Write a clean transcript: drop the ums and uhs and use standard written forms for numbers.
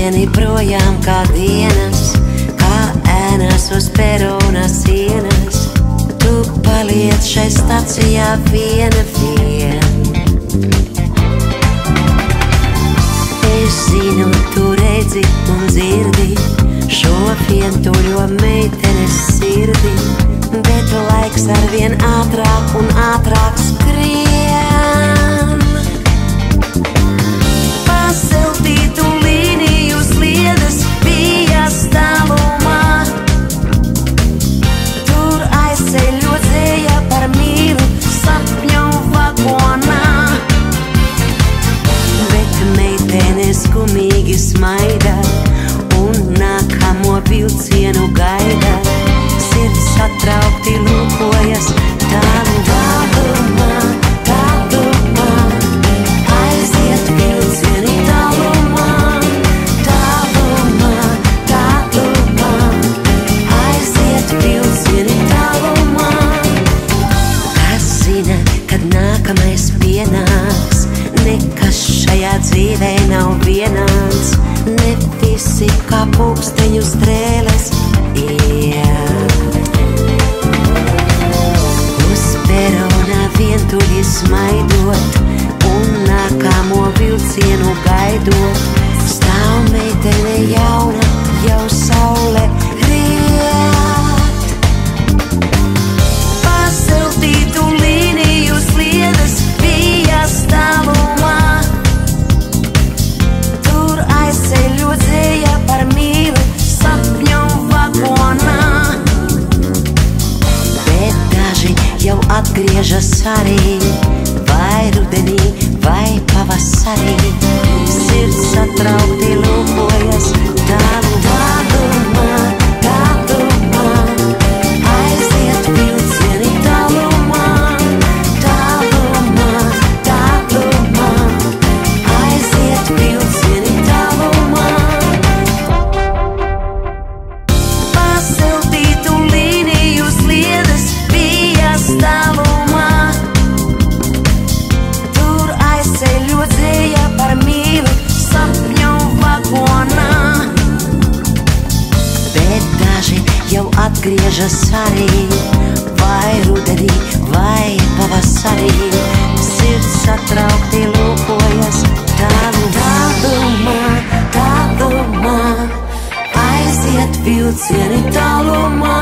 vilcieni projām kā dienas, kā ēnas uz peronas sienas. Tu paliec šai stacijā viena. Es zinu, tu redzi un dzirdi šo vientuļo meitenes sirdi, bet laiks arvien ātrāk un ātrāk skrien. Pasiltītu līniju sliedes pijas tālumā, tur aizceļot dzēja par mīlu sapņu vagonā. Bet meitene skumīgi smaida un nākamo vilcienu gaida. Sirds satraukti lūkojas tālumā, tālumā. Aiziet vilcieni tālumā, tālumā, tālumā. Aiziet vilcieni tālumā. Kas zina, kad nākamais pienāks? Nekas šajā dzīvē nav vienāds. Ne visi kā pulksteņu strēles uz perona vientuļi smaidot un nākamo vilcienu gaidot. Stāv meitene jauna, jau saule riet. Pasiltītu līniju sliedes pijas tālumā, tur aizceļot dzēja par mīlu sapņu vagonā. Bet daži jau atgriežas arī, vai rudenī, vai pavasarī. Sirds satraukti lūkojas tālumā, tālumā. Aiziet vilcieni tālumā, tālumā, tālumā. Aiziet vilcieni tālumā. Pasiltītu līniju sliedes pijas tālumā, tur aizceļot dzēja par mīlu sapņu vagonā. Bet daži jau atgriežas arī, vai rudenī, vai pavasarī. Sirds satraukti lūkojas tālumā, tālumā. Aiziet vilcieni tālumā.